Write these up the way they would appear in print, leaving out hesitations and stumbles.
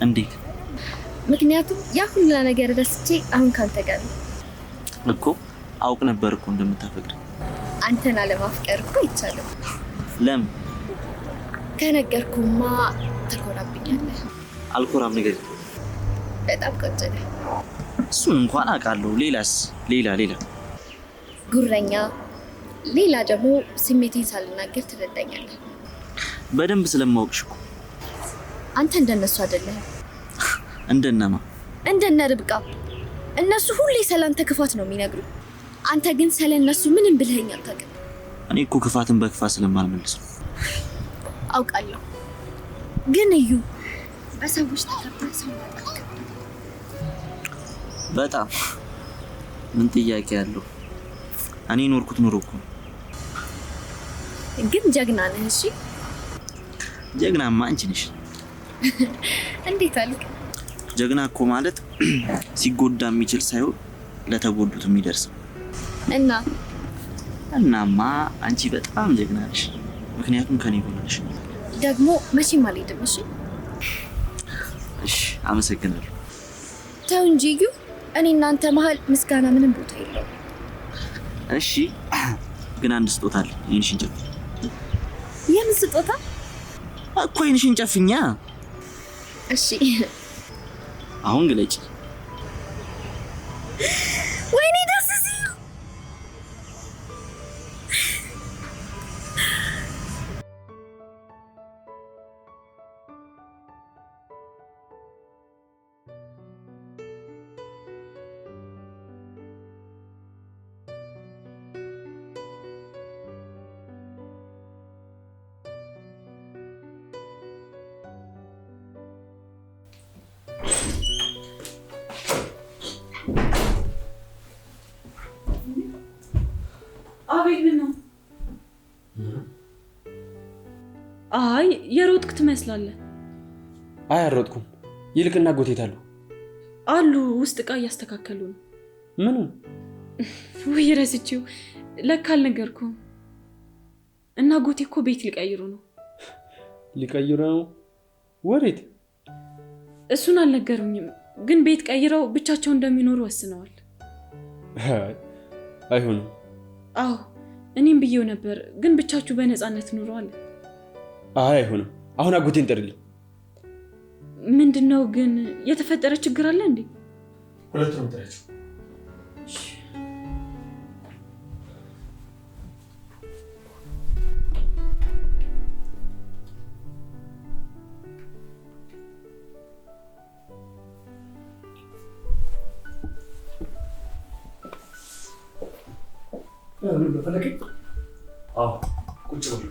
እንዴት? ምክንያቱም ያ ሁሉ ነገር ረስቼ አሁን ካንተ ጋር እኮ አውቅ ነበር እኮ እንደምታፈቅር። አንተን አለማፍቀር እኮ አይቻልም። ለምን? ከነገርኩማ ተኮራብኛለህ። አልኮራም፣ ንገሪኝ። በጣም ቆንጆ ነህ። እሱን እንኳን አውቃለሁ። ሌላስ? ሌላ ጉረኛ፣ ሌላ ደግሞ ስሜቴን ሳልናገር ትረዳኛለህ። በደንብ ስለማውቅሽ እኮ። አንተ እንደነሱ አይደለህም። እንደነማ? እንደነ ርብቃ። እነሱ ሁሌ ስላንተ ክፋት ነው የሚነግሩ። አንተ ግን ስለነሱ ምንም ብለኸኝ አታውቅም። እኔ እኮ ክፋትን በክፋት ስለማልመልስ ነው። አውቃለሁ፣ ግን እዩ በሰዎች ተከብረህ ሰው ማጣት በጣም ምን ጥያቄ ያለው? እኔ ኖርኩት ኑሮ እኮ። ግን ጀግና ነህ። እሺ ጀግናማ አንቺ ነሽ። እንዴት አልክ? ጀግና እኮ ማለት ሲጎዳ የሚችል ሳይሆን ለተጎዱት የሚደርስ። እናማ አንቺ በጣም ጀግና ነሽ። ምክንያቱም ከኔ ጎን ነሽ። ደግሞ መቼም አልሄድም። እሺ አመሰግናለሁ። ተው እንጂ እዩ፣ እኔ እናንተ መሀል ምስጋና ምንም ቦታ የለውም። እሺ ግን አንድ ስጦታ አለ። ይህንሽን ጨፍ። የምን ስጦታ? እኮ ይህንሽን ጨፍኛ። እሺ አሁን ግለጪ። ወይኔ ደስ ሲል። አቤት ምን ነው? አይ የሮጥክ ትመስላለህ። አይ አልሮጥኩም። ይልቅና ጎቴት አሉ ውስጥ ዕቃ እያስተካከሉ ነው። ምኑ? ወይ ረስቼው፣ ለካ አልነገርኩም። እና ጎቴ እኮ ቤት ሊቀይሩ ነው። ሊቀይሩ ነው? ወዴት? እሱን አልነገሩኝም፣ ግን ቤት ቀይረው ብቻቸው እንደሚኖሩ ወስነዋል። አይሆንም። አዎ እኔም ብዬው ነበር፣ ግን ብቻችሁ በነፃነት ኑረዋል። አይሆንም። አሁን አጎቴን ጥሪልኝ። ምንድነው ግን? የተፈጠረ ችግር አለ እንዴ? ሁለቱንም ጥሪያቸው። ምን በፈለከኝ? አዎ ቁጭ ብሎ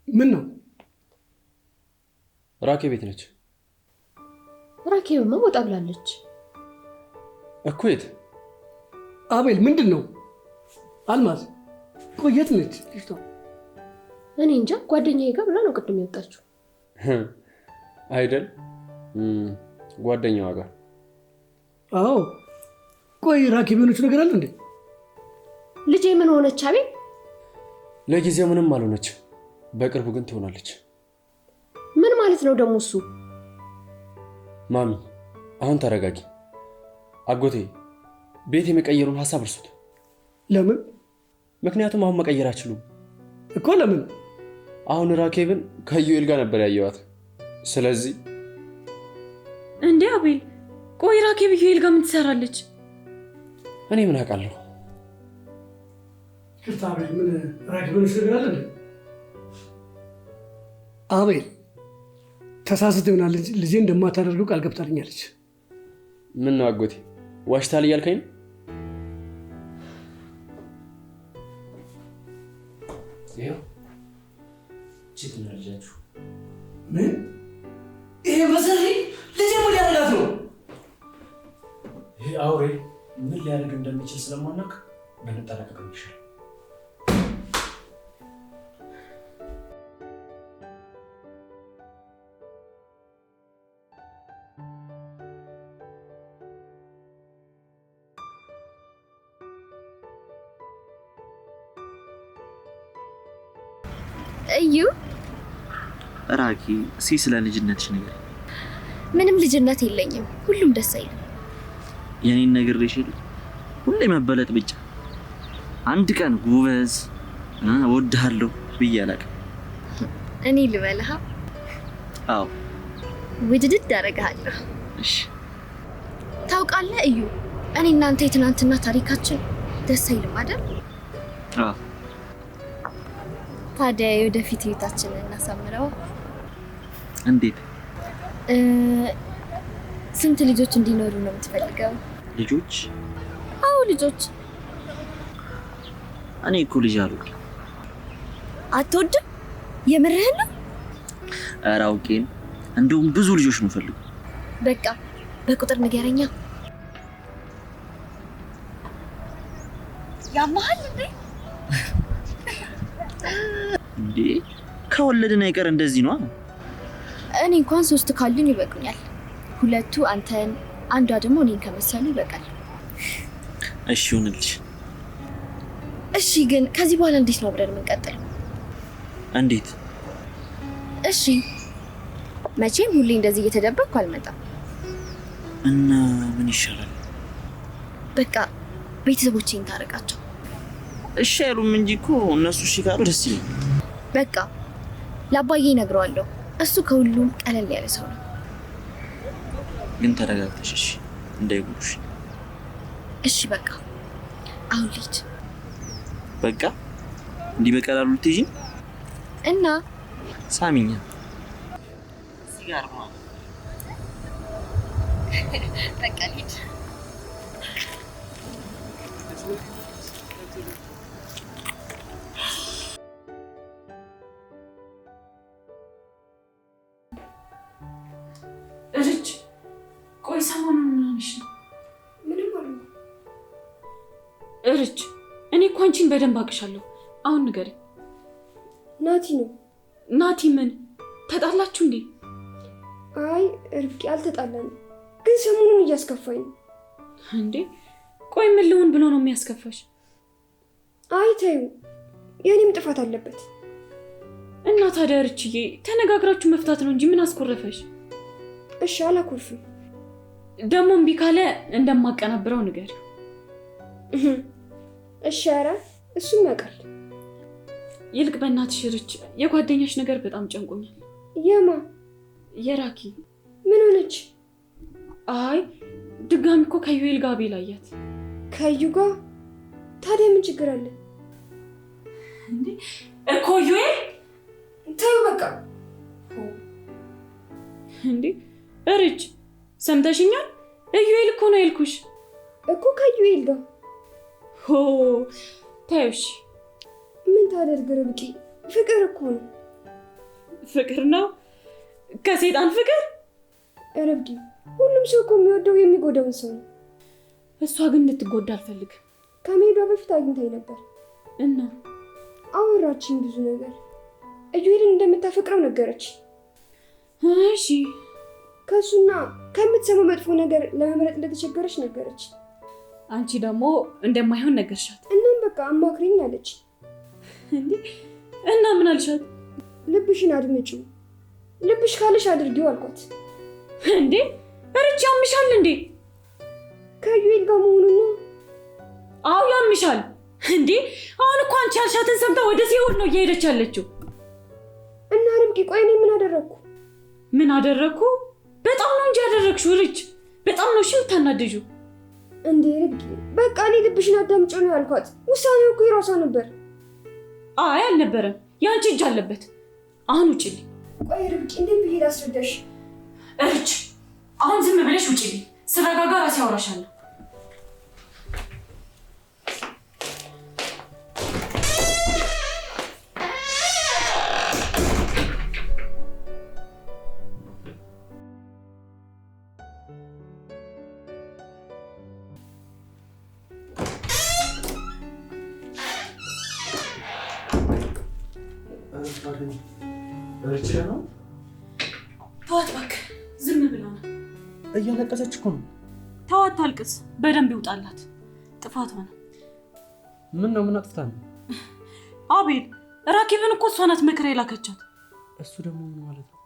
ምን ነው? ራኬ ቤት ነች። ራኬብማ ወጣ ብላለች እኮ። የት? አቤል ምንድን ነው? አልማዝ ቆየት ነች ልጅቷ? እኔ እንጃ፣ ጓደኛዬ ጋር ብላ ነው ቅድም የወጣችው። አይደል? ጓደኛዋ ጋር። አዎ። ቆይ ራኬብ የሆነች ነገር አለ እንዴ? ልጄ ምን ሆነች? አቤል ለጊዜው ምንም አልሆነች፣ በቅርቡ ግን ትሆናለች። ምን ማለት ነው ደግሞ እሱ? ማሚ አሁን ተረጋጊ። አጎቴ ቤት የመቀየሩን ሀሳብ እርሱት። ለምን? ምክንያቱም አሁን መቀየር አይችሉም እኮ። ለምን? አሁን ራኬብን ከዩኤል ጋር ነበር ያየዋት። ስለዚህ እንዴ አቤል፣ ቆይ ራኬብ ዩኤል ጋር ምን ትሰራለች? እኔ ምን አውቃለሁ? ክርታ አቤል፣ ምን ራኬብ የሆነች ነገር አለ እንዴ? አቤል ተሳስተ ይሆናል እንጂ ልጄ እንደማታደርገው ቃል ገብታልኛለች። ምን ነው አጎቴ ዋሽታል እያልከኝ ነው? ይሄው ቺት ነው ልጃችሁ። ምን? ይሄ በሰሪ ልጄ ምን ያደርጋት ነው? ይሄ አውሬ ምን ሊያደርግ እንደሚችል ስለማናውቅ ብንጠነቀቅ ይሻላል። እዩ ራኪ ስለ ልጅነትሽ ነገር ምንም ልጅነት የለኝም። ሁሉም ደስ አይልም። የኔን ነግሬሽ ሁሌ መበለጥ ብቻ። አንድ ቀን ጎበዝ እወድሃለሁ ብዬ አላውቅም። እኔ ልበልሃ? አዎ ውድድድ አደርግሃለሁ። እሺ ታውቃለህ እዩ፣ እኔ እናንተ የትናንትና ታሪካችን ደስ አይልም አይደል? አዎ። ታዲያ የወደፊት ህይወታችንን እናሳምረው። እንዴት? ስንት ልጆች እንዲኖሩ ነው የምትፈልገው? ልጆች? አዎ ልጆች። እኔ እኮ ልጅ አልወድም። አትወድም? የምርህን ነው? ኧረ አውቄ ነው። እንደውም ብዙ ልጆች ነው ፈልጉ። በቃ በቁጥር ንገረኛ። ያማሃል እንዴ? ከወለድን አይቀር እንደዚህ ነው። እኔ እንኳን 3 ካሉኝ ይበቁኛል። 2 አንተን፣ አንዷ ደግሞ እኔን ከመሰሉ ይበቃል። እሺ ይሁንልሽ። እሺ ግን ከዚህ በኋላ እንዴት ነው አብረን የምንቀጥለው? እንዴት? እሺ መቼም ሁሌ እንደዚህ እየተደበቅኩ አልመጣም። እና ምን ይሻላል? በቃ ቤተሰቦቼን ታረቃቸው። እሺ አይሉም እንጂ እኮ እነሱ እሺ ካሉ ደስ ይለኛል። በቃ ለአባዬ እነግረዋለሁ። እሱ ከሁሉም ቀለል ያለ ሰው ነው። ግን ተረጋግተሽ እሺ፣ እንዳይጎዱሽ። እሺ በቃ አሁን ልሂድ። በቃ እንዲህ በቀላሉ ልትይዥ እና ሳሚኛ ሲጋር ነው። በቃ ልሂድ። እርጅ ቆይ፣ ሰሞኑን ምን ሆነሽ ነው? ምንም አለ እርጅ፣ እኔ እኮ አንቺን በደንብ አውቅሻለሁ። አሁን ንገሪኝ። ናቲ ነው። ናቲ ምን ተጣላችሁ እንዴ? አይ ርብቃ አልተጣላንም፣ ግን ሰሞኑን እያስከፋኝ ነው። እንዴ ቆይ ምን ልሆን ብሎ ነው የሚያስከፋሽ? አይ ተይው፣ የኔም ጥፋት አለበት። እና ታዲያ እርችዬ ተነጋግራችሁ መፍታት ነው እንጂ ምን አስኮረፈሽ? እሺ አላኮርፍም። ደግሞ እምቢ ካለ እንደማቀናብረው ንገሪው። እሺ ኧረ እሱም ያውቃል። ይልቅ በእናትሽ ርች፣ የጓደኛሽ ነገር በጣም ጨንቆኛል። የማ? የራኪ። ምን ሆነች? አይ ድጋሚ እኮ ከዩኤል ጋር ቤላያት። ከዩ ጋር? ታዲያ ምን ችግር አለ? እንዴ እኮ ዩኤል። ተይው በቃ። እንዴ እርጅ ሰምተሽኛል? ዩኤል እኮ ነው ያልኩሽ እኮ ከዩኤል ጋር። ሆ ታዩሽ። ምን ታደርግ ርብቃ፣ ፍቅር እኮ ነው። ፍቅር ነው? ከሴጣን ፍቅር? ርብቃ፣ ሁሉም ሰው እኮ የሚወደው የሚጎዳውን ሰው ነው። እሷ ግን እንድትጎዳ አልፈልግም። ከመሄዷ በፊት አግኝታኝ ነበር እና አወራችኝ ብዙ ነገር። ዩኤልን እንደምታፈቅረው ነገረች። እሺ ከሱና ከምትሰማው መጥፎ ነገር ለመምረጥ እንደተቸገረች ነገረች። አንቺ ደግሞ እንደማይሆን ነገርሻት። እናም በቃ አማክሪኝ አለች። እንዴ እና ምን አልሻት? ልብሽን አድምጪው፣ ልብሽ ካለሽ አድርጊው አልኳት። እንዴ እርች ያምሻል እንዴ? ከዩኤል ጋር መሆኑን ነው። አዎ ያምሻል እንዴ? አሁን እኮ አንቺ ያልሻትን ሰምታ ወደ ሲሆን ነው እየሄደች ያለችው። እና ርብቃ፣ ቆይ እኔ ምን አደረግኩ? ምን አደረግኩ? በጣም ነው እንጂ ያደረግሽው ርች፣ በጣም ነው እሺ የምታናድጂው። እንዴ ርብቃ፣ በቃ እኔ ልብሽን አዳምጪው ነው ያልኳት። ውሳኔው እኮ የራሷ ነበር። አይ አልነበረም፣ ያንቺ እጅ አለበት። አሁን ውጪልኝ። ቆይ ርብቃ፣ እንዴት ብዬ ላስረዳሽ? እርች አሁን ዝም ብለሽ ውጪልኝ። ስረጋጋ ራሴ አወራሻለሁ። ተዋት እባክህ፣ ዝም ብላ ነው። እያለቀሰች እኮ ነው። ተዋት ታልቅስ፣ በደንብ ይውጣላት። ጥፋቷ ነው። ምን ነው? ምን አጥፍታ ነው? አቤል ራኬብን እኮ እሷ ናት መከራ የላከቻት። እሱ ደግሞ ምን ማለት ነው?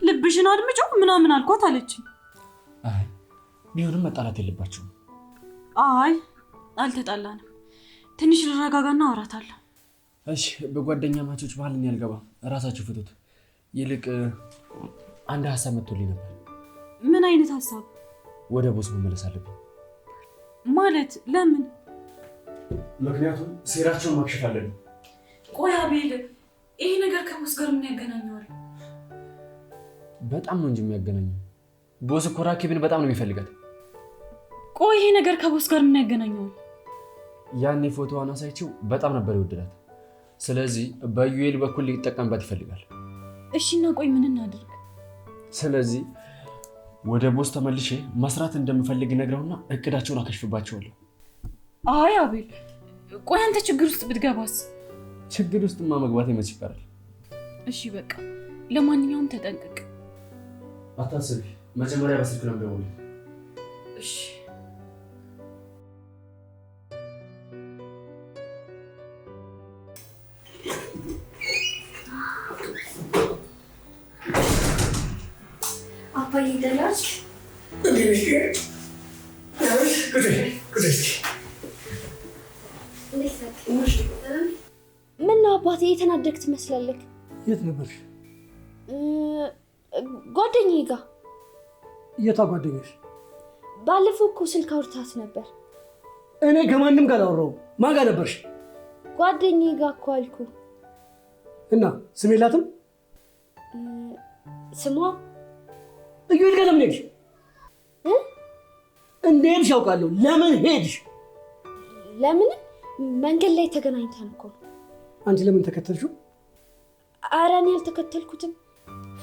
ልብሽን አድምጪው ምናምን አልኳት አለችኝ። አይ ቢሆንም መጣላት የለባችሁም። አይ አልተጣላንም። ትንሽ ልረጋጋና አወራታለሁ። እሺ በጓደኛ ማቾች ባህልን ያልገባ ራሳችሁ ፍቱት። ይልቅ አንድ ሀሳብ መጥቶልኝ ነበር። ምን አይነት ሀሳብ? ወደ ቦስ መመለስ አለብኝ። ማለት ለምን? ምክንያቱም ሴራቸውን ማክሸፍ አለብኝ። ቆይ አቤል፣ ይሄ ነገር ከቦስ ጋር ምን ያገናኘዋል? በጣም ነው እንጂ የሚያገናኘው። ቦስ እኮ ራኬብን በጣም ነው የሚፈልጋት። ቆይ ይሄ ነገር ከቦስ ጋር ምን ያገናኘዋል? ያኔ ፎቶዋን አሳይቼው በጣም ነበር ይወደዳት። ስለዚህ በዩኤል በኩል ሊጠቀምባት ይፈልጋል። እሺ እና ቆይ ምን እናድርግ? ስለዚህ ወደ ቦስ ተመልሼ መስራት እንደምፈልግ ነግረውና እቅዳቸውን አከሽፍባቸዋለሁ። አይ አቤል፣ ቆይ አንተ ችግር ውስጥ ብትገባስ? ችግር ውስጥማ መግባቴ መች ይቀራል? እሺ በቃ ለማንኛውም ተጠንቀቅ። አታስቢ፣ መጀመሪያ በስልክ ነው የምደውልልህ። እሺ አባዬ ደላች ምን ነው አባቴ የተናደድክ ትመስላለህ? የት ነበርሽ? ጓደኛዬ ጋር። የቷ ጓደኛሽ? ባለፈው እኮ ስልክ አውርታት ነበር። እኔ ከማንም ጋር አላወራሁም። ማን ጋር ነበርሽ? ጓደኛዬ ጋር እኮ አልኩ። እና ስም የላትም? ስሟ እዩኤል ጋር ለምን ሄድሽ? እንደሄድሽ ያውቃለሁ። ለምን ሄድሽ? ለምን? መንገድ ላይ ተገናኝተን እኮ። አንቺ ለምን ተከተልሽው? ኧረ እኔ አልተከተልኩትም።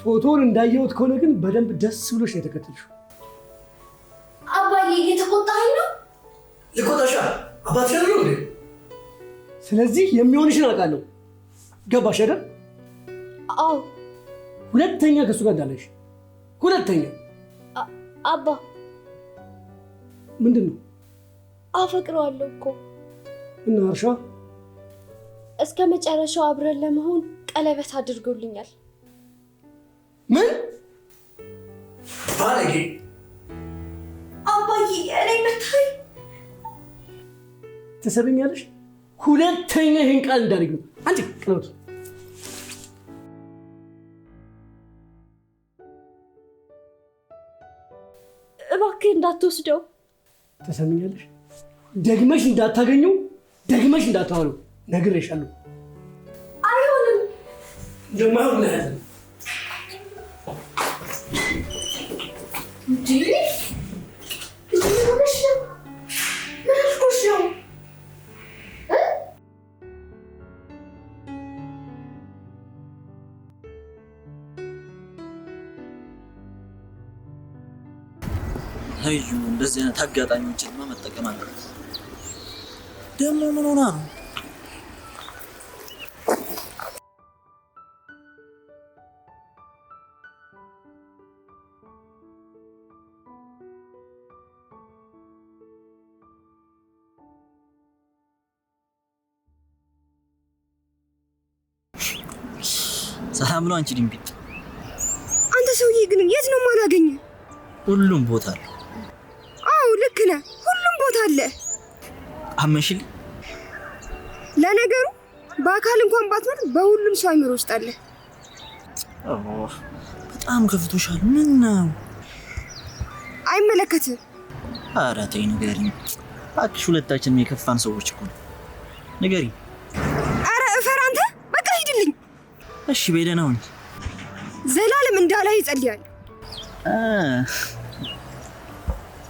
ፎቶውን እንዳየሁት ከሆነ ግን በደንብ ደስ ብሎሽ ነው የተከተልሽው። አባዬ እየተቆጣኸኝ ነው? ልቆጣሻ? አባትሽ አይደል እንዴ? ስለዚህ የሚሆንሽን አውቃለሁ። ገባሽ አይደል? አዎ። ሁለተኛ ከሱ ጋር እንዳለሽ። ሁለተኛ። አባ ምንድን ነው? አፈቅረዋለሁ እኮ። እና እርሻ እስከ መጨረሻው አብረን ለመሆን ቀለበት አድርጎልኛል። ምን? ባለጌ! አባዬ እኔ መታይ ትሰብኛለሽ? ሁለተኛ ይህን ቃል እንዳደርግ ነው። አንቺ ቀለበቱ እባክህ እንዳትወስደው። ትሰምኛለሽ? ደግመሽ እንዳታገኘው፣ ደግመሽ እንዳታወለው ነግሬሻለሁ። አይሆንም። እንደማይሆን ነው ያለው። እንዴ ምን ነው? አዩ እንደዚህ አይነት አጋጣሚዎችንማ መጠቀም አለበት። ደግሞ ምን ሆና ነው? ሰላም ነው አንቺ ድንቢጥ? አንተ ሰውዬ ግን የት ነው የማላገኝ? ሁሉም ቦታ አለ። አዎ ልክ ነህ፣ ሁሉም ቦታ አለ። አመሽል። ለነገሩ በአካል እንኳን ባትኖር በሁሉም ሰው አይምሮ ውስጥ አለ። በጣም ከፍቶሻል። ምን ነው? አይመለከትም። ኧረ ተይ ንገሪኝ እባክሽ። ሁለታችንም የከፋን ሰዎች እኮ ነው። ንገሪኝ። ኧረ እፈር አንተ። በቃ ሂድልኝ። እሺ በደህና ሁኚ። ዘላለም እንዳላይ ይጸልያል።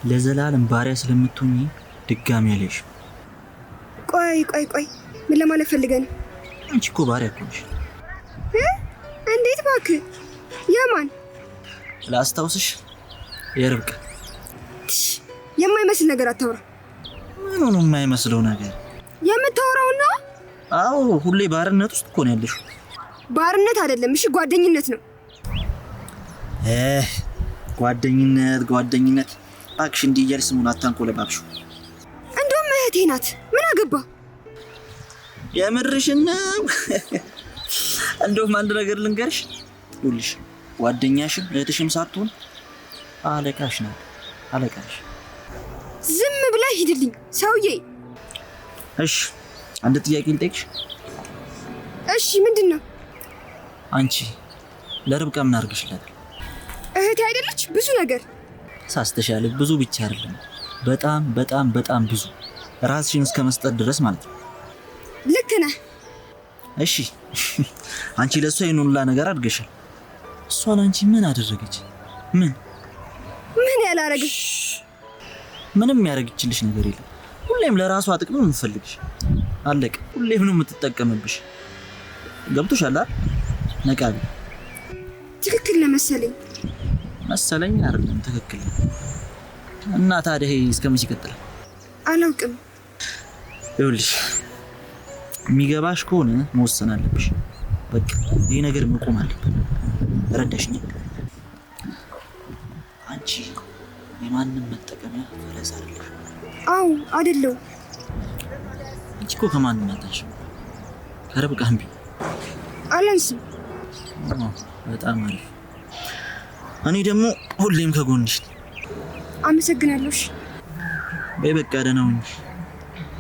ለዘላለም ባሪያ ስለምትሆኚ ድጋሚ ያለሽ። ቆይ ምን ለማለት ፈልገህ ነው? አንቺ እኮ ባሪያ እኮ ነሽ። እንዴት እባክህ? የማን? ላስታውስሽ፣ የርብቃ። የማይመስል ነገር አታውራ። ምን ነው የማይመስለው ነገር? የምታወራውና? አዎ ሁሌ ባርነት ውስጥ እኮ ነው ያለሽው። ባርነት አይደለም እሺ፣ ጓደኝነት ነው። ጓደኝነት እባክሽ። እንዲህ እያልሽ ስሙን አታንቆለባብሽው። እንደውም እህቴ ናት። ምን አገባ? የምርሽን ነው? እንደውም አንድ ነገር ልንገርሽ፣ ይኸውልሽ ጓደኛሽም እህትሽም ሳትሆን አለቃሽ ነው። አለቃሽ። ዝም ብለህ ሂድልኝ ሰውዬ። እሺ አንድ ጥያቄ ልጠይቅሽ። እሺ ምንድን ነው? አንቺ ለርብቃ ምን አድርገሽላታል? እህቴ አይደለች? ብዙ ነገር ሳስተሻለ። ብዙ ብቻ አይደለም፣ በጣም በጣም በጣም ብዙ፣ ራስሽን እስከ መስጠት ድረስ ማለት ነው። ልክ ነህ። እሺ አንቺ ለሷ ይሄን ሁሉ ነገር አድርገሻል። እሷ ለአንቺ ምን አደረገች? ምን ያላረገች? ምንም ያደረገችልሽ ነገር የለም። ሁሌም ለራሷ ጥቅም ነው የምትፈልግሽ። አለቀ። ሁሌም ነው የምትጠቀምብሽ። ገብቶሻል አይደል? ነቃቢ። ትክክል መሰለኝ አይደለም ትክክል። እና ታዲያ ይሄ እስከመቼ ይቀጥላል? አላውቅም። ይኸውልሽ የሚገባሽ ከሆነ መወሰን አለብሽ። በቃ ይሄ ነገር መቆም አለበት። ረዳሽኝ? አንቺ የማንም መጠቀሚያ ፈረስ አይደለሽ። አዎ አይደለው። አንቺ እኮ ከማንም አታንሽ። ከርብቃም ቢሆን አላንስም። በጣም አሪፍ። እኔ ደግሞ ሁሌም ከጎንሽ ነኝ። አመሰግናለሁ። በይ በቃ ደህና ሁኚ።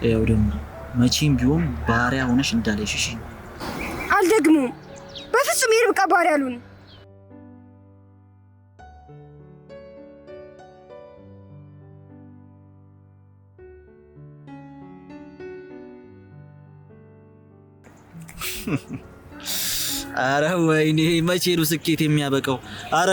ያው ደግሞ መቼም ቢሆን ባሪያ ሆነሽ እንዳለሽ። እሺ? አልደግሞም። በፍጹም የርብቃ ባሪያ አልሆንም። አረ ወይኔ መቼ ነው ስኬት የሚያበቃው? አረ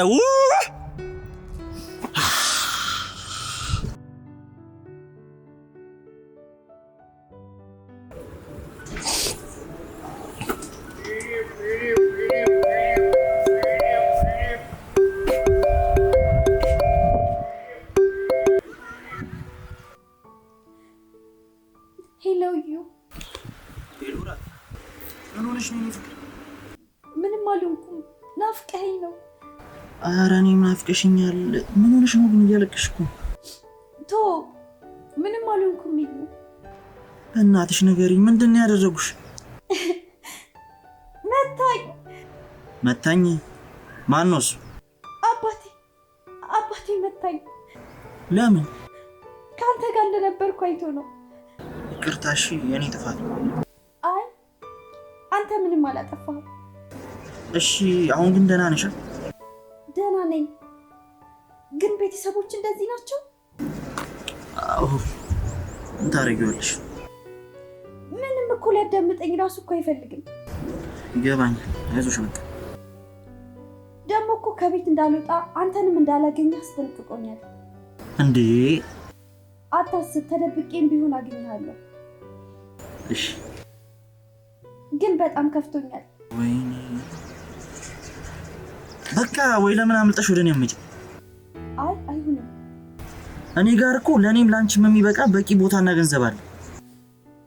ሄሎ ዩ። ቤሉራ ምን ሆነሽ ነው? ምንም አልሆንኩም። ናፍቀኸኝ ነው። ኧረ እኔም ናፍቀሽኛል። ምን ሆነሽ ነው ግን? እያለቅሽ እኮ። ቶ ምንም አልሆንኩም። ይሉ በእናትሽ ንገሪኝ፣ ምንድን ነው ያደረጉሽ? መታኝ? ማን ነው እሱ? አባቴ መታኝ። ለምን? ከአንተ ጋር እንደነበርኩ አይቶ ነው። ይቅርታ እሺ፣ የኔ ጥፋት። አይ አንተ ምንም አላጠፋህም። እሺ አሁን ግን ደህና ነሽ? ደህና ነኝ። ግን ቤተሰቦች እንደዚህ ናቸው? አዎ። ምን ታደርጊዋለሽ? ምንም እኮ ሊያዳምጠኝ ራሱ እኮ አይፈልግም። ይገባኛል። አይዞሽ በቃ። ደግሞ እኮ ከቤት እንዳልወጣ አንተንም እንዳላገኝ አስጠንቅቆኛል። እንዴ? አታስብ፣ ተደብቄም ቢሆን አገኘሃለሁ። እሺ። ግን በጣም ከፍቶኛል። ወይኔ በቃ ወይ ለምን አምልጠሽ ወደ እኔ አመጪ? አይ አይሆንም። እኔ ጋር እኮ ለእኔም ላንቺም የሚበቃ በቂ ቦታና ገንዘብ አለ።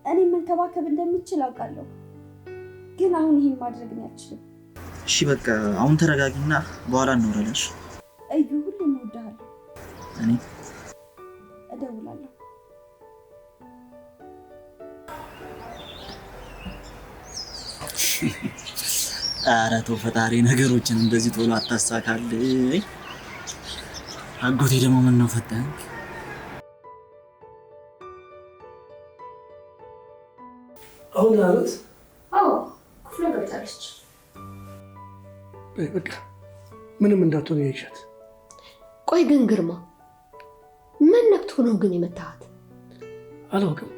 እኔ መንከባከብ እንደምችል አውቃለሁ፣ ግን አሁን ይሄን ማድረግ አልችልም። እሺ በቃ አሁን ተረጋጊና በኋላ እናወራለን። እሺ? እዩ ሁሌም እወድሃለሁ። እኔ እደውላለሁ። ኧረ ተው ፈጣሪ ነገሮችን እንደዚህ ቶሎ አታሳካልኝ። አጎቴ ደግሞ ምን ነው ፈጠንክ? አሁን አሉት። አዎ ክፍለ ገብታለች። በቃ ምንም እንዳትሆን ያይሻት። ቆይ ግን ግርማ ምን ነክቶ ነው ግን የመታሃት? አላውቅም፣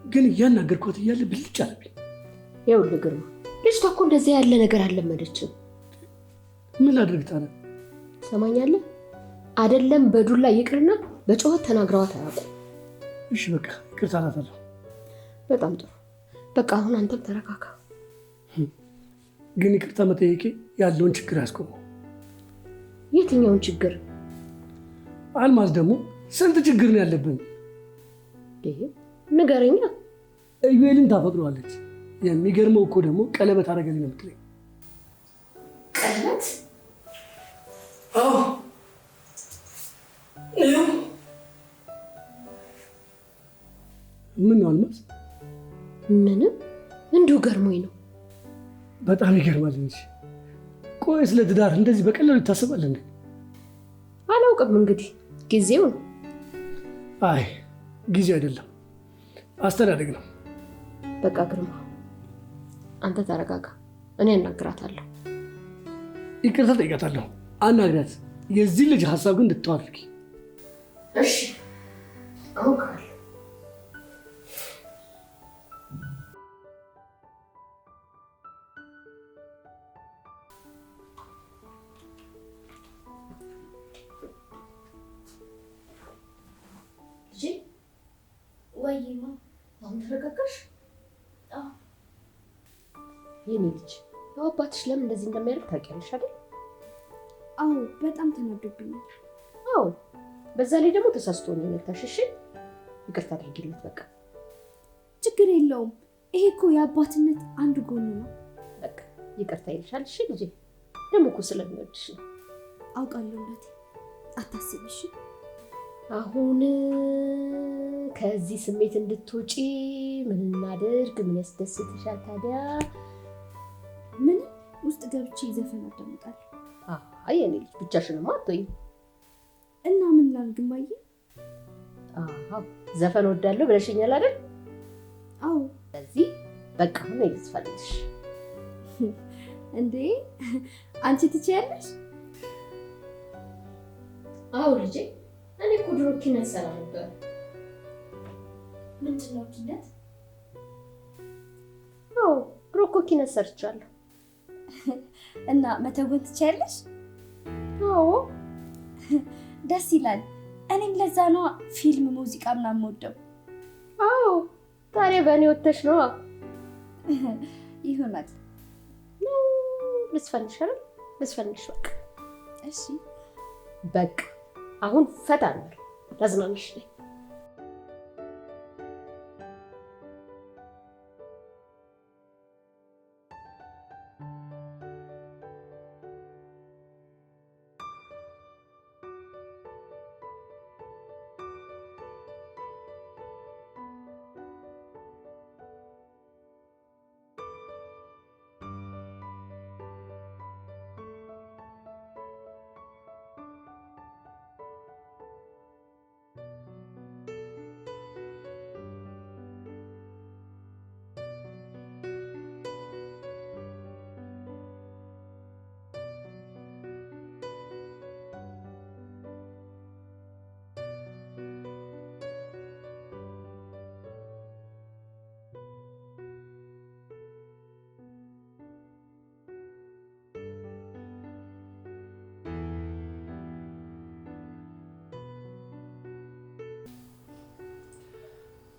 ግን እያናገርኳት እያለ ብልጭ አለብኝ። ይኸውልህ ግርማ ልጅቷ እኮ እንደዚህ ያለ ነገር አልለመደችም። ምን ላድርግ ታዲያ? ሰማኛለህ? አይደለም በዱላ ይቅርና በጩኸት ተናግረዋት አያውቁም። እሺ በቃ ይቅርታ እላታለሁ። በጣም ጥሩ። በቃ አሁን አንተም ተረጋጋ። ግን ይቅርታ መጠየቄ ያለውን ችግር ያስቆመው። የትኛውን ችግር? አልማዝ ደግሞ ስንት ችግር ነው ያለብን። ይሄ ንገረኛ። ኢዩኤልን ታፈቅረዋለች። የሚገርመው እኮ ደግሞ ቀለበት አደረገልኝ ነው የምትለኝ። ቀለበት? አዎ ምን ነው አልማዝ? ምንም እንዲሁ ገርሞኝ ነው። በጣም ይገርማል እንጂ። ቆይ ስለ ትዳር እንደዚህ በቀላሉ ይታሰባል እንዴ? አላውቅም፣ እንግዲህ ጊዜው ነው። አይ ጊዜ አይደለም፣ አስተዳደግ ነው። በቃ ግርማ፣ አንተ ተረጋጋ፣ እኔ አናግራታለሁ። ይቅርታ ጠይቃታለሁ፣ አናግራት። የዚህ ልጅ ሀሳብ ግን እንድትተዋልኪ። እሺ አውቃለሁ። ወይማ አሁን ተረጋጋሽ? የኔ ልጅ ያው አባትሽ ለምን እንደዚህ እንደሚያደርግ ታውቂያለሽ አይደል? አዎ በጣም ተናዶብኛል። አዎ በዛ ላይ ደግሞ ተሳስቶ ነው የመታሽ። እሺ ይቅርታ አድርጊለት በቃ። ችግር የለውም። ይሄ እኮ የአባትነት አንዱ ጎን ነው። በቃ ይቅርታ ይልሻል። እሺ ልጄ፣ ደግሞ እኮ ስለሚወድሽ ነው። አውቃለሁ እናቴ፣ አታስቢ እሺ። አሁን ከዚህ ስሜት እንድትወጪ ምን እናድርግ? ምን ያስደስትሻል ታዲያ? ምን ውስጥ ገብቼ ዘፈን አዳምጣለሁ። አይ የኔ ልጅ ብቻሽንማ አትወይም። እና ምን ላድርግ እማዬ? ዘፈን ወዳለሁ ብለሽኛል አይደል? አዎ። ስለዚህ በቃ ምን ይልስፈልግሽ እንዴ? አንቺ ትችያለሽ? አዎ ልጄ፣ እኔ እኮ ድሮ ኪነት ሰራ ነበር። ምንድን ነው ኪነት? አዎ ድሮ እኮ ኪነት ሰርቻለሁ። እና መተወን ትችያለሽ? አዎ ደስ ይላል። እኔም ለዛ ነው ፊልም፣ ሙዚቃ ምናምን የምወደው። አዎ ታዲያ በእኔ ወተሽ ነው? ይሆናል። ልስፈንሽ አይደል? ልስፈንሽ በቃ። እሺ በቃ አሁን ፈታ ነው ላዝናናሽ ነኝ።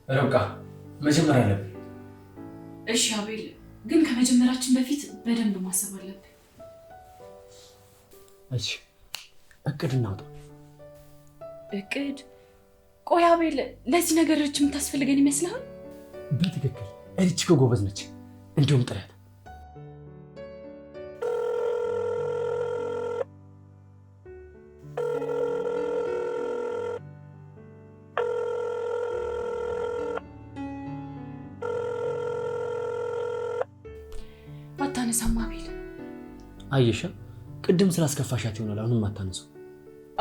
ርብቃ መጀመር አለብን። እሺ አቤል፣ ግን ከመጀመራችን በፊት በደንብ ማሰብ አለብን። እሺ እቅድ እናውጣ። እቅድ? ቆይ አቤል፣ ለዚህ ነገር እች የምታስፈልገን ይመስልሃል? በትክክል እች ጎበዝ ነች። እንዲሁም ጥረት አታነሳም አቤል። አየሻ፣ ቅድም ስላስከፋሻት ይሆናል አሁንም አታነሳው።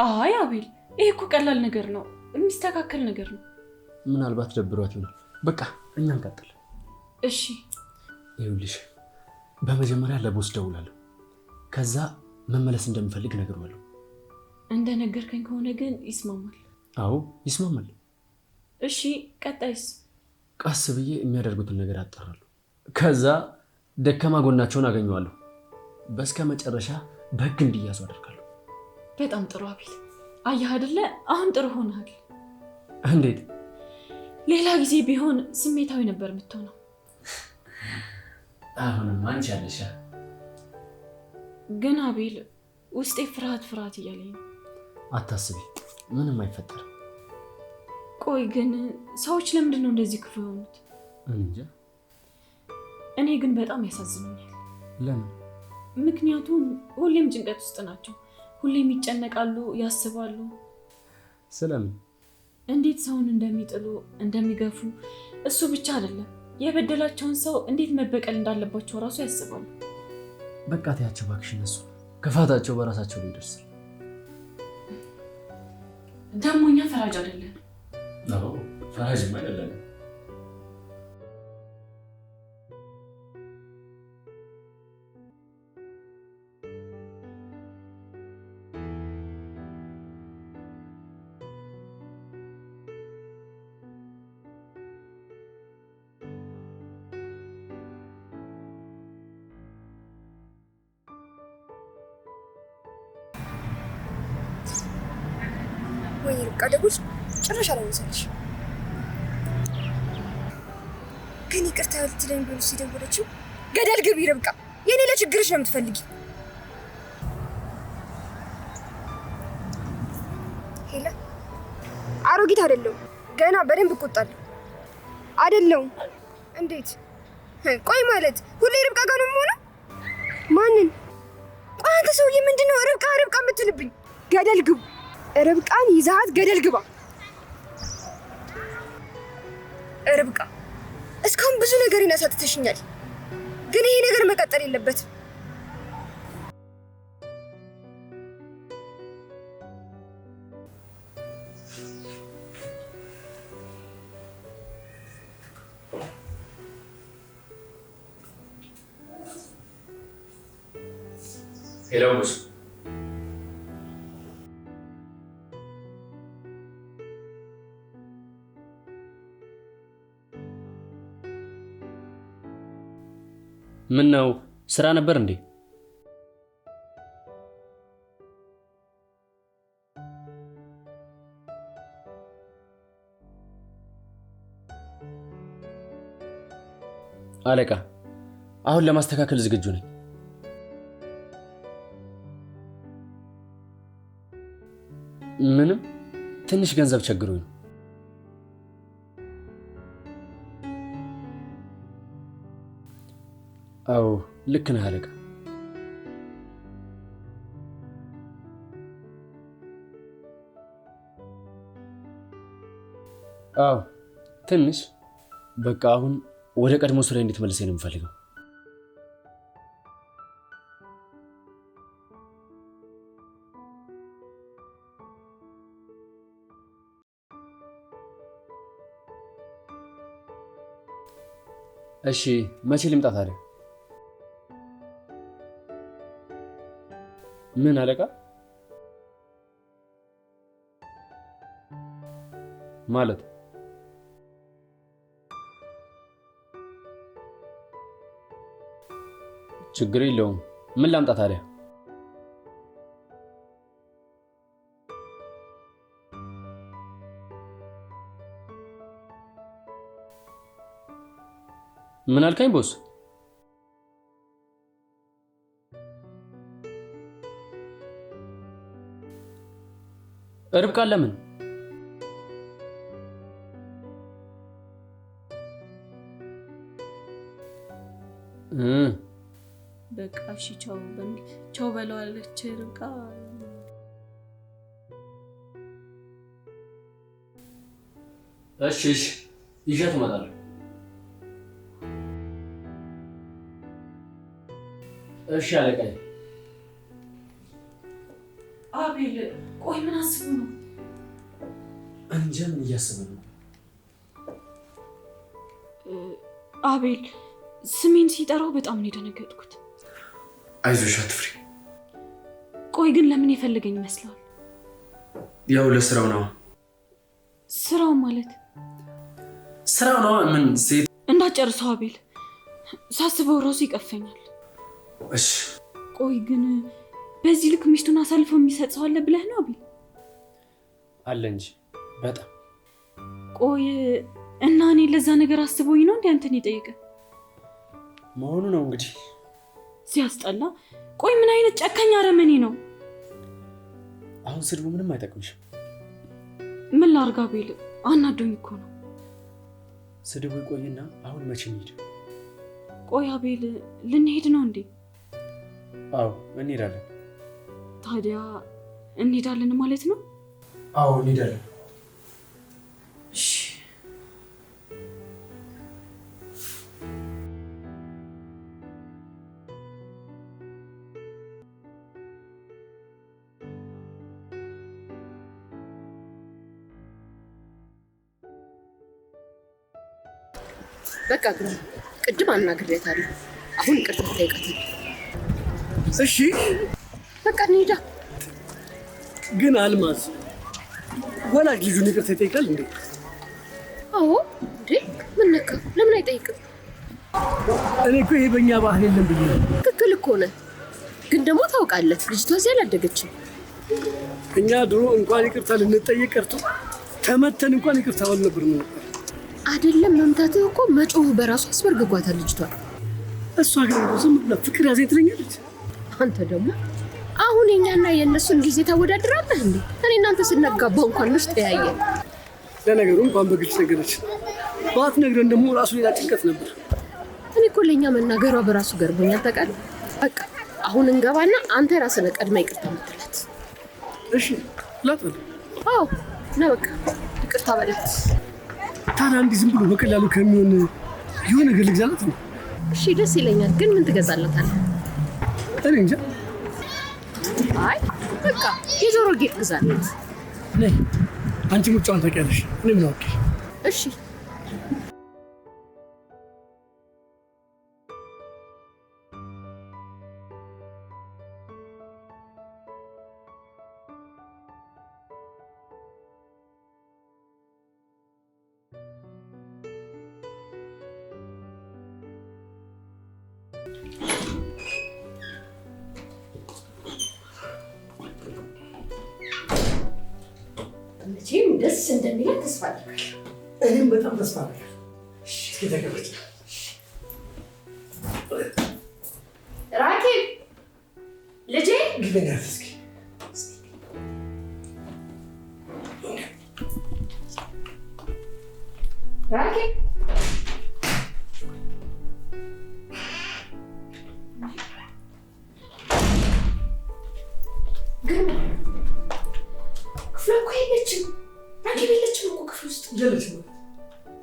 አይ አቤል፣ ይሄ እኮ ቀላል ነገር ነው፣ የሚስተካከል ነገር ነው። ምናልባት ደብሯት ይሆናል። በቃ እኛ እንቀጥል። እሺ ይኸውልሽ፣ በመጀመሪያ ለቦስ ደውላለሁ። ከዛ መመለስ እንደምፈልግ እነግረዋለሁ። እንደነገርከኝ ከሆነ ግን ይስማማል? አዎ ይስማማል። እሺ ቀጣይስ? ቀስ ብዬ የሚያደርጉትን ነገር አጣራለሁ። ከዛ ደካማ ጎናቸውን አገኘዋለሁ። በስከ መጨረሻ በህግ እንዲያዙ አደርጋለሁ። በጣም ጥሩ አቤል። አየህ አይደለ? አሁን ጥሩ ሆነሃል። እንዴት? ሌላ ጊዜ ቢሆን ስሜታዊ ነበር የምትሆነው። አሁንም አንቺ ያለሻ። ግን አቤል፣ ውስጤ ፍርሃት እያለኝ ነው። አታስቢ፣ ምንም አይፈጠርም። ቆይ ግን ሰዎች ለምንድን ነው እንደዚህ ክፉ የሆኑት? እንጃ። እኔ ግን በጣም ያሳዝኑኛል። ለምን? ምክንያቱም ሁሌም ጭንቀት ውስጥ ናቸው። ሁሌም ይጨነቃሉ፣ ያስባሉ። ስለምን? እንዴት ሰውን እንደሚጥሉ እንደሚገፉ። እሱ ብቻ አይደለም፣ የበደላቸውን ሰው እንዴት መበቀል እንዳለባቸው ራሱ ያስባሉ። በቃ ተያቸው እባክሽ፣ እነሱ ክፋታቸው በራሳቸው ላይ ይደርሳል። ደግሞ እኛ ፈራጅ አይደለን። አዎ ፈራጅም አይደለም። ወይ ርብቃ ደጉስ ጭራሽ አላነሳልሽ። ግን ይቅርታ ልትለኝ ብሎ ሲደወለችው ገደል ግቢ ርብቃ፣ የኔ ለችግርሽ ነው የምትፈልጊ። ሄላ አሮጊት አይደለሁም፣ ገና በደንብ እቆጣለሁ። አይደለሁም። እንዴት? ቆይ ማለት ሁሌ ርብቃ ጋር ነው የምሆነው? ማንን? ቆይ አንተ ሰውዬ ምንድነው ርብቃ ርብቃ የምትልብኝ? ገደል ግቡ። ርብቃን ይዛት ገደል ግባ። ርብቃ እስካሁን ብዙ ነገር ያሳጥተሽኛል፣ ግን ይሄ ነገር መቀጠል የለበትም። ሄሎ ቦስ። ምን ነው ስራ ነበር እንዴ? አለቃ አሁን ለማስተካከል ዝግጁ ነኝ። ምንም ትንሽ ገንዘብ ቸግሮኝ ነው። አዎ ልክ ነህ አለቃ። አዎ ትንሽ በቃ አሁን ወደ ቀድሞ ስራ እንድትመልሰኝ ነው የምፈልገው። እሺ መቼ ልምጣ ታዲያ? ምን አለቃ? ማለት ችግር የለውም። ምን ላምጣ ታዲያ? ምን አልከኝ ቦስ? ርብቃ ለምን? በቃ እሺ ቻው በሚል ቻው በለዋለች ርብቃ። እሺ ይዣት እመጣለሁ። እሺ አለቃዬ። አቤል ቆይ ምን አስቡ ነው? እንጃ ምን እያሰበ ነው? አቤል ስሜን ሲጠራው በጣም ነው የደነገጥኩት። አይዞሽ አትፍሪ። ቆይ ግን ለምን የፈለገኝ ይመስላል? ያው ለስራው ነው። ስራው ማለት ስራው ነው። ምን ሴት እንዳጨርሰው አቤል፣ ሳስበው ራሱ ይቀፈኛል። እሺ ቆይ ግን በዚህ ልክ ሚስቱን አሳልፎ የሚሰጥ ሰው አለ ብለህ ነው አቤል? አለ እንጂ በጣም። ቆይ እና እኔ ለዛ ነገር አስቦኝ ነው እንዴ አንተን የጠየቀ መሆኑ ነው እንግዲህ። ሲያስጠላ። ቆይ ምን አይነት ጨካኝ አረመኔ ነው? አሁን ስድቡ ምንም አይጠቅምሽም። ምን ላድርግ አቤል፣ አናዶኝ እኮ ነው። ስድቡ ይቆይና አሁን መቼ እንሂድ? ቆይ አቤል ልንሄድ ነው እንዴ? አዎ እንሄዳለን። ታዲያ እንሄዳለን ማለት ነው? አዎ እንሄዳለን። እሺ በቃ ግን ቅድም አናግሬያታለሁ። አሁን ይቅርታ ትጠይቃታለህ። እሺ በቃ እንሂዳ። ግን አልማዝ ወላጅ ልጁን ይቅርታ ይጠይቃል እንዴ? አዎ እንዴ ምን ነካ? ለምን አይጠይቅም? እኔ እኮ ይሄ በእኛ ባህል የለም ብዬ ነው። ትክክል እኮ ነህ። ግን ደግሞ ታውቃለህ ልጅቷ እዚህ አላደገችም። እኛ ድሮ እንኳን ይቅርታ ልንጠየቅ ቀርቶ ተመተን እንኳን ይቅርታ አልነበርም ነበር። አይደለም መምታትህ እኮ መጮህ በራሱ አስበርግጓታል ልጅቷ። እሷ ግን ዝም ብላ ፍቅር ያዘኝ ትለኛለች። አንተ ደግሞ አሁን የኛና የእነሱን ጊዜ ታወዳድራለህ እንዴ? እኔ እናንተ ስናጋባ እንኳን ውስጥ ተያየን። ለነገሩ እንኳን በግልጽ ነገረች። ባትነግረን ደግሞ ራሱ ሌላ ጭንቀት ነበር። እኔ እኮ ለእኛ መናገሯ በራሱ ገርሞኛል ታውቃለህ። በቃ አሁን እንገባና አንተ ራስህ ቀድመህ ይቅርታ የምትላት። እሺ እላታለሁ። አዎ ና በቃ ይቅርታ በላት። ታዲያ እንዲህ ዝም ብሎ በቀላሉ ከሚሆን የሆነ ነገር ልግዛላት ነው? እሺ ደስ ይለኛል፣ ግን ምን ትገዛላታለህ? እኔ እንጃ። አይ በቃ የጆሮ ጌጥ ግዛላት። ነይ አንቺ ምርጫዋን ታውቂያለሽ፣ እኔ ምን አውቄ። እሺ መቼም ደስ እንደሚላት ተስፋ አደርጋለሁ። እኔም በጣም ተስፋ አደርጋለሁ። እስኪ ተቀበል። ራኬብ ልጄ ግበኛት እስኪ። ራኬብ ግን ክፍሏ እኮ የለችም። ራኬብ የለችም እኮ ክፍል ውስጥ የለችም።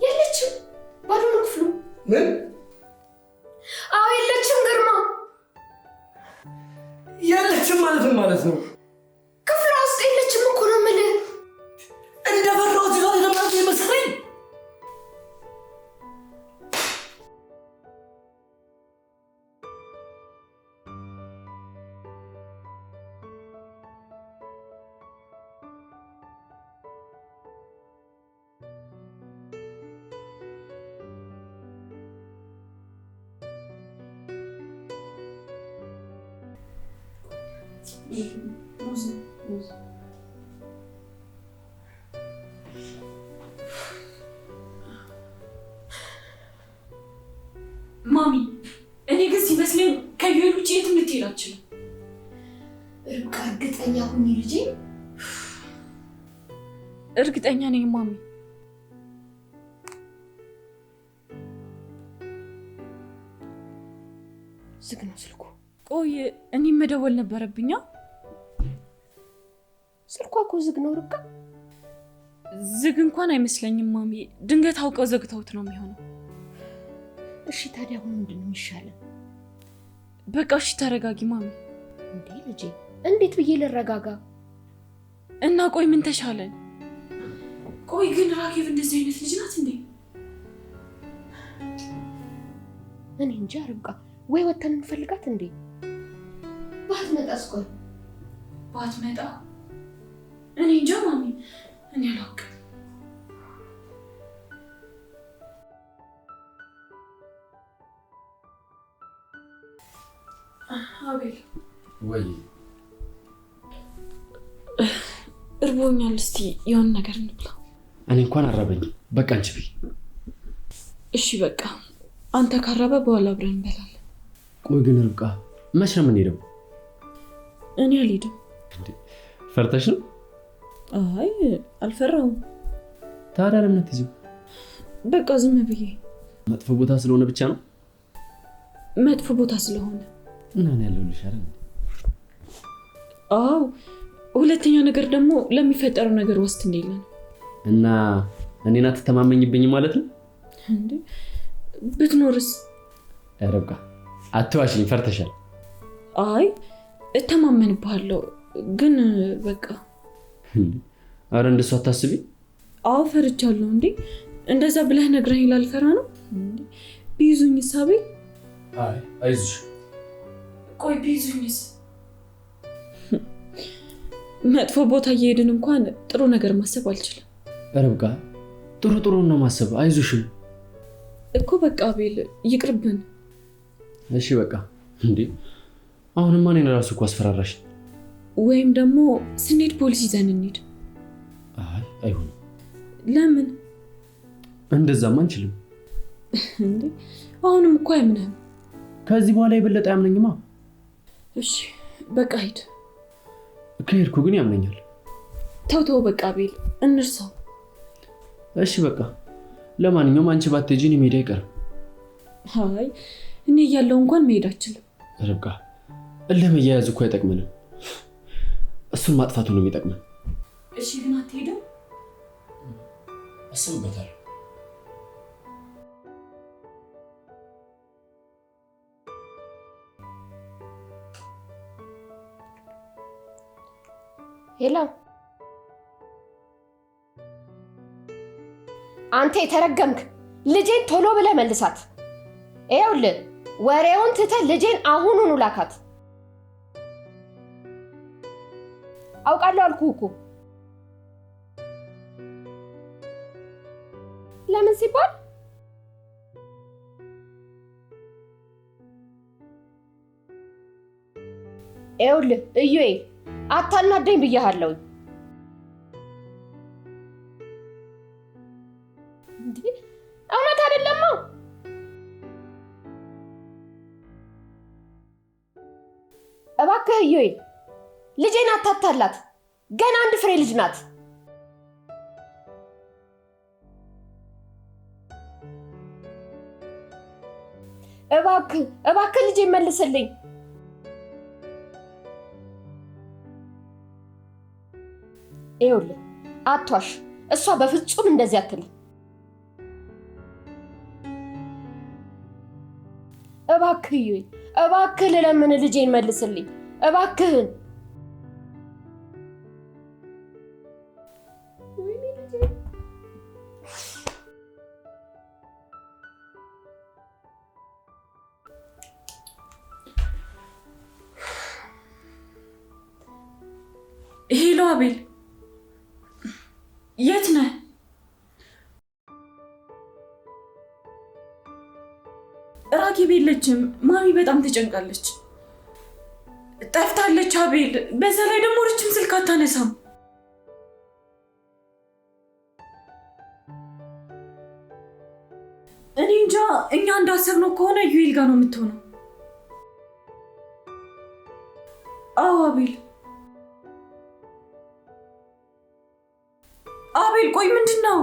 የለችም፣ ባዶ ነው ክፍሉ። ምን? አዎ የለችም። ግርማ የለችም ማለት ምን ማለት ነው? ክፍሏ ውስጥ የለችም እኮ ነው የምልህ። እንደፈራሁት ይሆን ለማለት የመሰለኝ። ማሚ እኔ ግን ሲመስለኝ ከዩኤል ውጭ የትም ልትሄድ አትችልም። ርብቃ እርግጠኛ ሁኚ ልጄ። እርግጠኛ ነኝ ማሚ። ዝግ ነው ስልኩ። ቆይ እኔም መደወል ነበረብኛ። ስልኳ እኮ ዝግ ነው ርብቃ። ዝግ እንኳን አይመስለኝም ማሚ። ድንገት አውቀው ዘግተውት ነው የሚሆነው። እሺ ታዲያ አሁን ምንድን ነው የሚሻለን? በቃ እሺ ተረጋጊ ማሚ። እንዴ ልጄ እንዴት ብዬ ልረጋጋ? እና ቆይ ምን ተሻለን? ቆይ ግን ራኬብ እንደዚህ አይነት ልጅ ናት እንዴ? እኔ እንጃ ርብቃ። ወይ ወተን እንፈልጋት እንዴ? ባትመጣስ? ቆይ ባትመጣ እኔ እንጃ ማሚ። እኔ አላውቅም። አቤል ወይ እርቦኛል። እስቲ የሆነ ነገር እንብላ። እኔ እንኳን አራበኝም። በቃ አንቺ ብይ። እሺ በቃ አንተ ካራበ በኋላ አብረን እንበላለን። ቆይ ግን ርብቃ መቼ ነው የምንሄደው? እኔ አልሄድም። ፈርተሽ ነው? አይ አልፈራሁም። ታዲያ ለምን አትይዚው? በቃ ዝም ብዬ። መጥፎ ቦታ ስለሆነ ብቻ ነው? መጥፎ ቦታ ስለሆነ እና እኔ ያለሁልሽ አይደል? አዎ። ሁለተኛ ነገር ደግሞ ለሚፈጠረው ነገር ወስት እንደሌለ ነው። እና እኔን አትተማመኝብኝ ማለት ነው እንዴ? ብትኖርስ? ርብቃ አትዋሽኝ፣ ፈርተሻል። አይ እተማመንብሃለሁ፣ ግን በቃ አረ እንደሱ አታስቢ። አዎ ፈርቻለሁ። እንዴ እንደዛ ብለህ ነግረኝ ላልፈራ ነው ቢይዙኝስ አቤል? አይ አይዞሽ። ቆይ ቢይዙኝስ? መጥፎ ቦታ እየሄድን እንኳን ጥሩ ነገር ማሰብ አልችልም። ርብቃ ጥሩ ነው ማሰብ። አይዞሽም እኮ በቃ አቤል ይቅርብን። እሺ በቃ እንዴ አሁንማ እኔን ራሱ እኮ አስፈራራሽ። ወይም ደግሞ ስንሄድ ፖሊስ ይዘን እንሂድ። አይ አይሆንም። ለምን? እንደዛም አንችልም። እንዴ አሁንም እኮ አያምንህም። ከዚህ በኋላ የበለጠ አያምነኝማ። እሺ በቃ ሂድ። ከሄድኩ ግን ያምነኛል። ተው በቃ አቤል እንርሳው። እሺ በቃ ለማንኛውም አንቺ ባትሄጂ እኔ መሄድ አይቀርም። አይ እኔ እያለሁ እንኳን መሄድ አልችልም። ርብቃ ለመያያዝ እኮ አይጠቅምንም። እሱን ማጥፋቱ ነው የሚጠቅመን። እሺ ግን አትሄድም? አስብበታለሁ። ሄሎ አንተ የተረገምክ ልጄን ቶሎ ብለህ መልሳት። ይኸውልህ ወሬውን ትተህ ልጄን አሁኑኑ ላካት። አውቃለሁ አልኩህ እኮ። ለምን ሲባል ይኸውልህ እዩዬ አታናደኝ ብያለሁ። እንዴ እውነት አይደለማ። እባክህ እዩዬ ልጄን አታታላት። ገና አንድ ፍሬ ልጅ ናት። እባክህ ልጄን መልስልኝ። ይኸውልህ አትዋሽ። እሷ በፍጹም እንደዚህ አትልም። እባክህ ልለምን ልጄን መልስልኝ እባክህን። ሄሎ አቤል የት ነህ? ራጊብ የለችም። ማሚ በጣም ተጨንቃለች። ጠፍታለች አቤል። በዛ ላይ ደግሞ ርችም ስልክ አታነሳም። እኔ እንጃ። እኛ እንዳሰብነው ከሆነ ዩኤል ጋር ነው የምትሆነው። አዎ አቤል። አቤል ቆይ ምንድን ነው?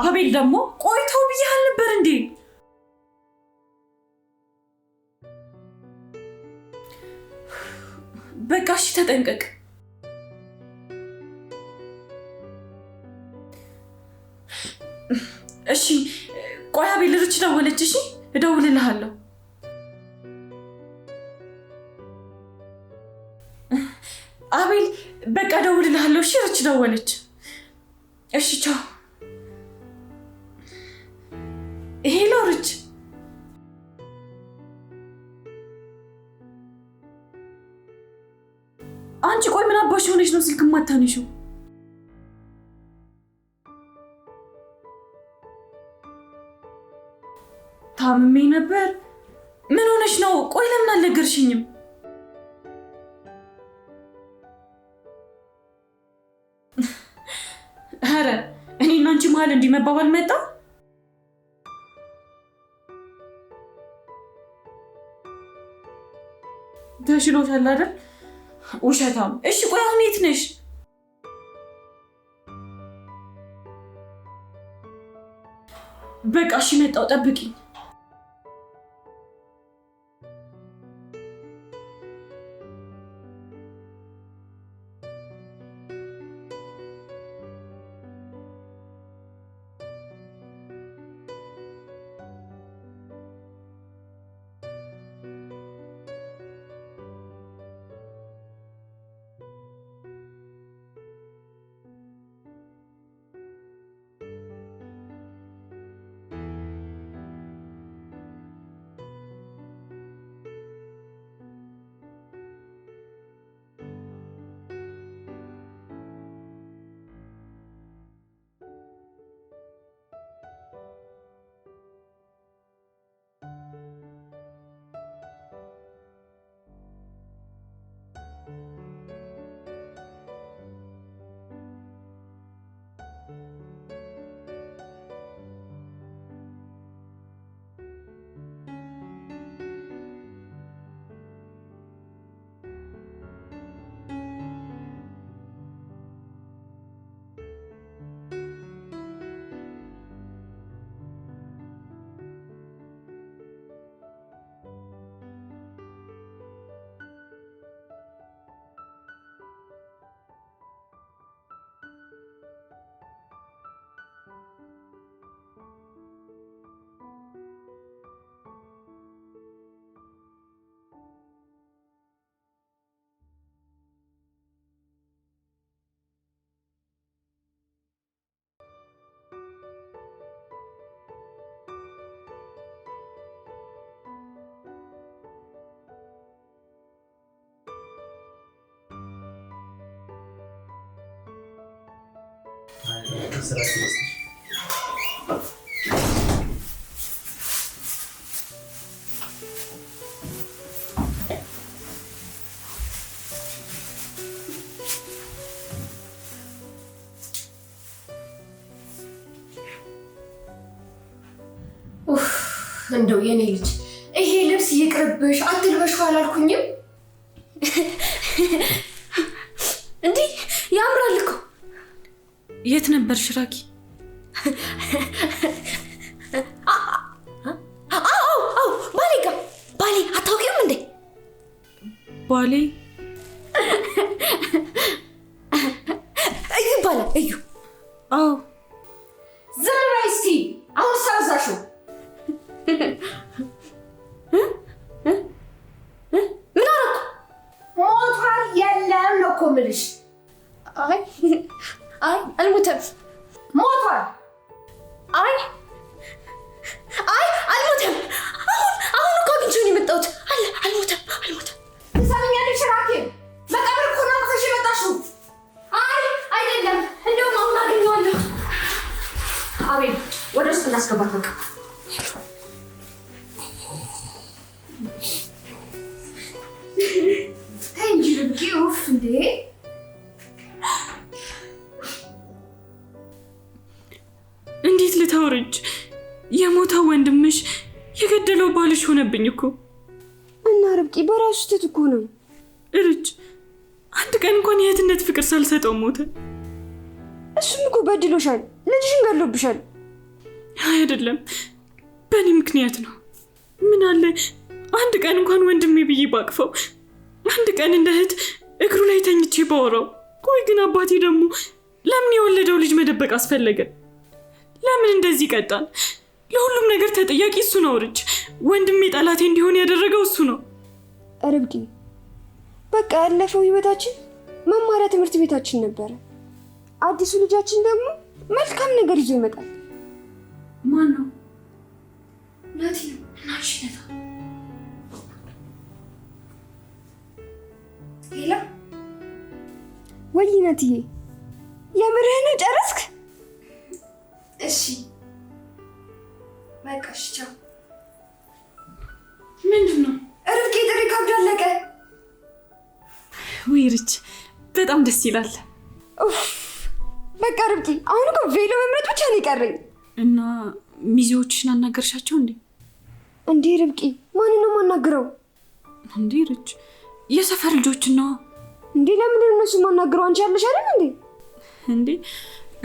አቤል ደግሞ ቆይተው ብያል ነበር እንዴ? በቃ እሺ ተጠንቀቅ። እሺ ቆይ አቤል ርች ደወለች። እሺ እደውልልሃለሁ። አቤል በቃ እደውልልሃለሁ። እሺ ርች ደወለች። እሺ ቻው። ሄሎ ርች። አንቺ ቆይ ምን አባሽ ሆነሽ ነው ስልክ ማታነሺው? ታምሜ ነበር። ምን ሆነሽ ነው? ቆይ ለምን አልነገርሽኝም? ኧረ እኔና አንቺ መሀል እንዲህ መባባል መጣ? ተሽሎሻል አይደል? ውሸታም። እሺ ቆይ አሁን የት ነሽ? በቃ እሺ መጣሁ፣ ጠብቂኝ። ስራ ስለዚህ እንደው የኔ ልጅ ይሄ ልብስ ይቅርብሽ አትልበሽው አላልኩኝም እንዴ? ያምራል እኮ። የት ነበርሽ ራኪ? አዎ ባሌ ጋር። ባሌ አታውቂውም እንዴ? ባሌ እዩ ይባላል። እዩ። አዎ ዝም በይ እስኪ። አሁን ሳዛሽው ምን አደረኩ? ሞቷል የለም ነው እኮ የምልሽ። አይ አልሞተም። ሞቷል። አይ አልሞተም። አሁን እኮ አግኝቼው ነው የመጣሁት። አልሞተም። ትሰሚኛለሽ ራኬብ? መቃብር እኮ ነው አንተሽ የመጣሽው። አይደለም። እንደውም አሁን አገኘዋለሁ። አቤል ወደ ውስጥ እናስገባት በቃ። እንጂ ልብቂ ኡፍ እንዴ! እንዴት ልታወርጅ? የሞተው ወንድምሽ የገደለው ባልሽ ሆነብኝ እኮ። እና ርብቃ በራሱ ስህተት እኮ ነው። እርጅ አንድ ቀን እንኳን የእህትነት ፍቅር ሳልሰጠው ሞተ። እሱም እኮ በድሎሻል፣ ልጅሽን ገሎብሻል። አይደለም በእኔ ምክንያት ነው። ምን አለ አንድ ቀን እንኳን ወንድሜ ብዬ ባቅፈው፣ አንድ ቀን እንደ እህት እግሩ ላይ ተኝቼ ባወራው። ቆይ ግን አባቴ ደግሞ ለምን የወለደው ልጅ መደበቅ አስፈለገ? ለምን እንደዚህ ቀጣን? ለሁሉም ነገር ተጠያቂ እሱ ነው። እርጅ ወንድሜ ጠላቴ እንዲሆን ያደረገው እሱ ነው። ርብቃ በቃ ያለፈው ህይወታችን መማሪያ ትምህርት ቤታችን ነበረ። አዲሱ ልጃችን ደግሞ መልካም ነገር ይዞ ይመጣል። ማን ነው? ናቲ ነው። ናሽ ነታ ሄላ ወይ ናትዬ፣ የምርህን ነው? ጨረስክ? እሺ በቃ እሺ ቻው። ምንድን ነው? ርብቃ ጥሪ ካብድ አለቀ። ውይ ርች በጣም ደስ ይላል። በቃ ርብቃ አሁን እኮ ቬሎ መምረጥ ብቻ ነው የቀረኝ። እና ሚዜዎችሽን አናገርሻቸው እንዴ? እንዴ ርብቃ ማንን ነው የማናግረው? እንዴ ርች የሰፈር ልጆችን ነው እንዴ። ለምንድን ነው እነሱ የማናግረው? አንቺ ያለሽ አይደል እንዴ? እንዴ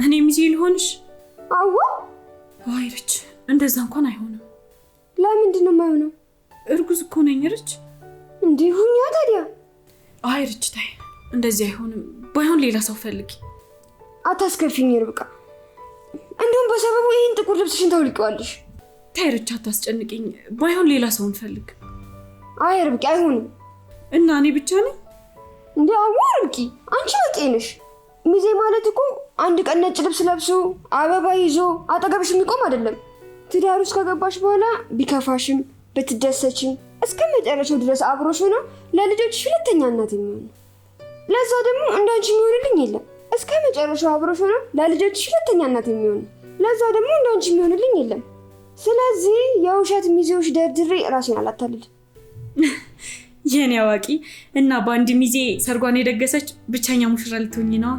እኔ ሚዜ ልሆንሽ? አዋ አይ ርች እንደዛ እንኳን አይሆንም። ለምንድን ነው የማይሆነው? እርጉዝ እኮ ነኝ ርች። እንዴ ሁኛ ታዲያ። አይ ርች ታይ እንደዚህ አይሆንም። ባይሆን ሌላ ሰው ፈልጊ። አታስከፊኝ ርብቃ። እንደውም በሰበቡ ይህን ጥቁር ልብስሽን ታውልቂዋለሽ። ታይ ርች አታስጨንቅኝ። ባይሆን ሌላ ሰው እንፈልግ። አይ ርብቃ አይሆንም። እና እኔ ብቻ ነኝ እንዴ? አዋ ርብቃ አንቺ በቂ ነሽ። ሚዜ ማለት እኮ አንድ ቀን ነጭ ልብስ ለብሶ አበባ ይዞ አጠገብሽ የሚቆም አይደለም። ትዳር ውስጥ ከገባሽ በኋላ ቢከፋሽም ብትደሰችም እስከ መጨረሻው ድረስ አብሮሽ ሆኖ ለልጆችሽ ሁለተኛ እናት የሚሆን፣ ለዛ ደግሞ እንዳንቺ የሚሆንልኝ የለም። እስከ መጨረሻው አብሮሽ ሆኖ ለልጆችሽ ሁለተኛ እናት የሚሆን፣ ለዛ ደግሞ እንዳንቺ የሚሆንልኝ የለም። ስለዚህ የውሸት ሚዜዎች ደርድሬ ራሴን አላታልል። የኔ አዋቂ። እና በአንድ ሚዜ ሰርጓን የደገሰች ብቸኛ ሙሽራ ልትሆኚ ነዋ።